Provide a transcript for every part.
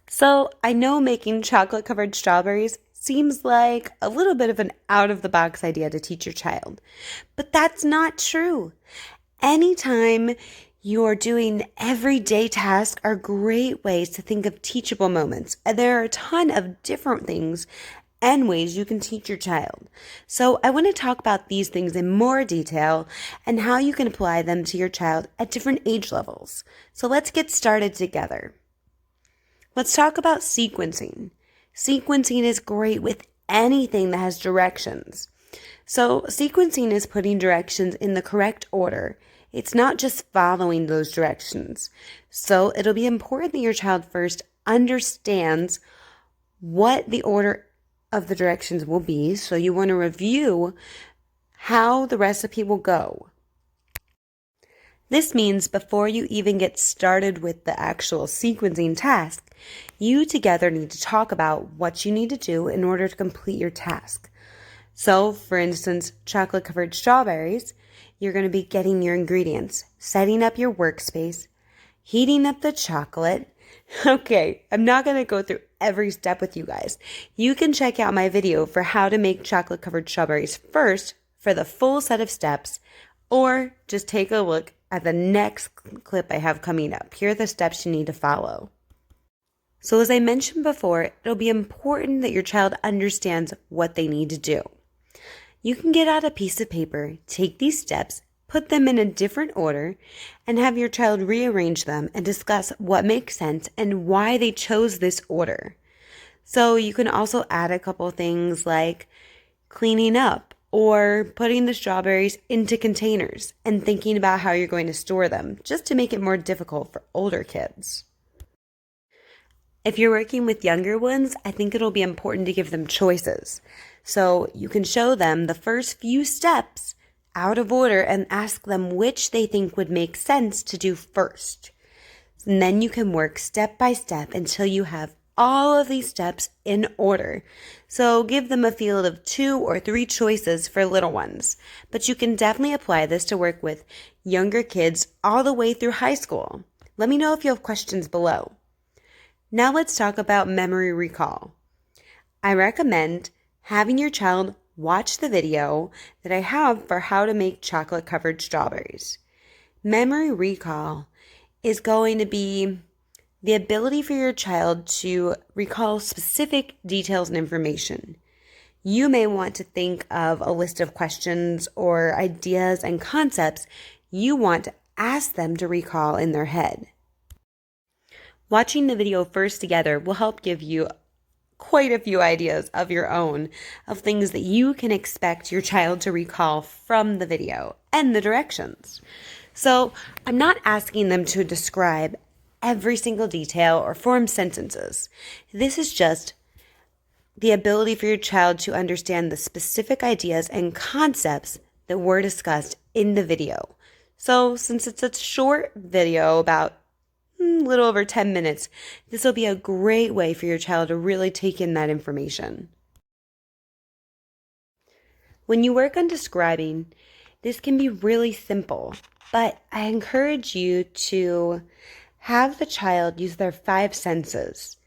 So I know making chocolate covered strawberries seems like a little bit of an out of the box idea to teach your child, but that's not true. Anytime you're doing everyday tasks are great ways to think of teachable moments. And there are a ton of different things and ways you can teach your child. So I want to talk about these things in more detail and how you can apply them to your child at different age levels. So let's get started together. Let's talk about sequencing. Sequencing is great with anything that has directions. So, sequencing is putting directions in the correct order. It's not just following those directions. So, it'll be important that your child first understands what the order of the directions will be. So, you want to review how the recipe will go. This means before you even get started with the actual sequencing task, you together need to talk about what you need to do in order to complete your task. So, for instance, chocolate covered strawberries, you're going to be getting your ingredients, setting up your workspace, heating up the chocolate. Okay, I'm not going to go through every step with you guys. You can check out my video for how to make chocolate covered strawberries first for the full set of steps, or just take a look at the next clip I have coming up. Here are the steps you need to follow. So as I mentioned before, it'll be important that your child understands what they need to do. You can get out a piece of paper, take these steps, put them in a different order, and have your child rearrange them and discuss what makes sense and why they chose this order. So you can also add a couple things like cleaning up or putting the strawberries into containers and thinking about how you're going to store them, just to make it more difficult for older kids. If you're working with younger ones, I think it'll be important to give them choices. So you can show them the first few steps out of order and ask them which they think would make sense to do first. And then you can work step by step until you have all of these steps in order. So give them a field of 2 or 3 choices for little ones. But you can definitely apply this to work with younger kids all the way through high school. Let me know if you have questions below. Now let's talk about memory recall. I recommend having your child watch the video that I have for how to make chocolate covered strawberries. Memory recall is going to be the ability for your child to recall specific details and information. You may want to think of a list of questions or ideas and concepts you want to ask them to recall in their head. Watching the video first together will help give you quite a few ideas of your own of things that you can expect your child to recall from the video and the directions. So I'm not asking them to describe every single detail or form sentences. This is just the ability for your child to understand the specific ideas and concepts that were discussed in the video. So since it's a short video, about a little over 10 minutes, this will be a great way for your child to really take in that information. When you work on describing, this can be really simple, but I encourage you to have the child use their 5 senses.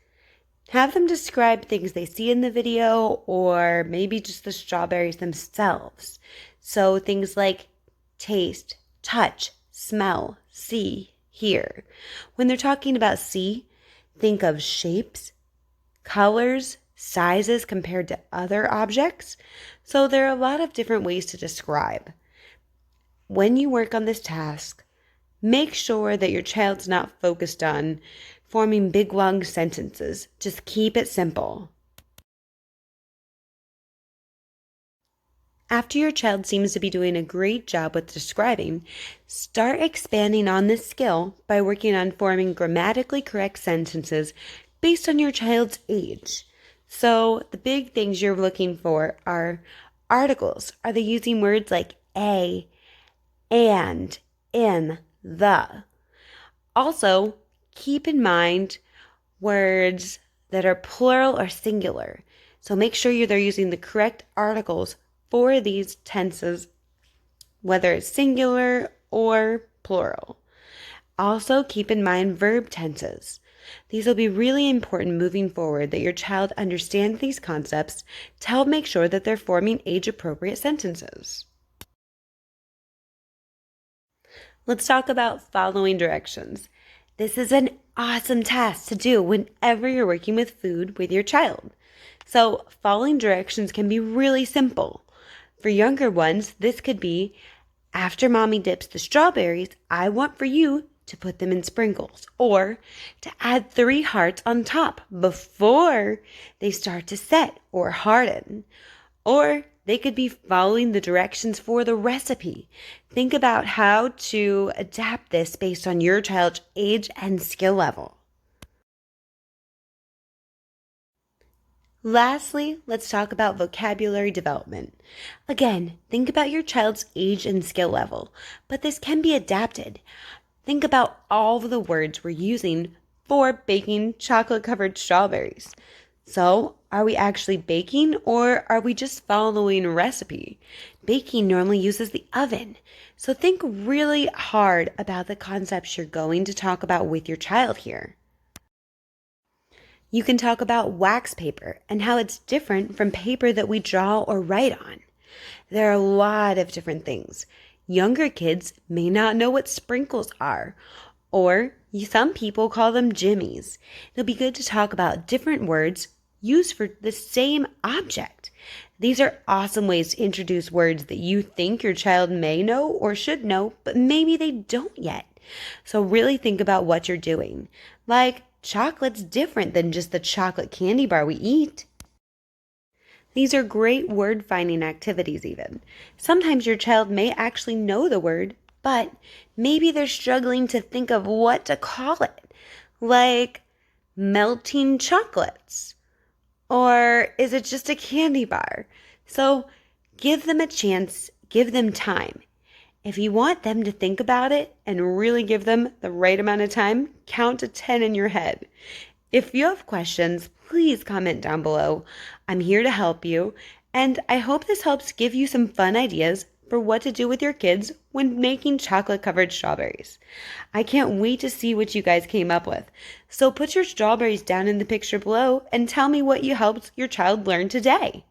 Have them describe things they see in the video or maybe just the strawberries themselves. So things like taste, touch, smell, see, hear. When they're talking about see, think of shapes, colors, sizes compared to other objects. So there are a lot of different ways to describe. When you work on this task, make sure that your child's not focused on forming big long sentences. Just keep it simple. After your child seems to be doing a great job with describing, start expanding on this skill by working on forming grammatically correct sentences based on your child's age. So the big things you're looking for are articles. Are they using words like a, and, in, the? Also, keep in mind words that are plural or singular. So make sure they're using the correct articles for these tenses, whether it's singular or plural. Also, keep in mind verb tenses. These will be really important moving forward that your child understands these concepts to help make sure that they're forming age-appropriate sentences. Let's talk about following directions. This is an awesome task to do whenever you're working with food with your child. So, following directions can be really simple. For younger ones, this could be after mommy dips the strawberries, I want for you to put them in sprinkles or to add 3 hearts on top before they start to set or harden. Or they could be following the directions for the recipe. Think about how to adapt this based on your child's age and skill level. Lastly, let's talk about vocabulary development. Again, think about your child's age and skill level, but this can be adapted. Think about all of the words we're using for baking chocolate-covered strawberries. So, are we actually baking or are we just following a recipe? Baking normally uses the oven. So think really hard about the concepts you're going to talk about with your child here. You can talk about wax paper and how it's different from paper that we draw or write on. There are a lot of different things. Younger kids may not know what sprinkles are, or some people call them jimmies. It'll be good to talk about different words used for the same object. These are awesome ways to introduce words that you think your child may know or should know, but maybe they don't yet. So really think about what you're doing. Like, chocolate's different than just the chocolate candy bar we eat. These are great word finding activities even. Sometimes your child may actually know the word, but maybe they're struggling to think of what to call it. Like melting chocolates. Or is it just a candy bar? So give them a chance, give them time. If you want them to think about it and really give them the right amount of time, count to 10 in your head. If you have questions, please comment down below. I'm here to help you, and I hope this helps give you some fun ideas for what to do with your kids when making chocolate-covered strawberries. I can't wait to see what you guys came up with. So put your strawberries down in the picture below and tell me what you helped your child learn today.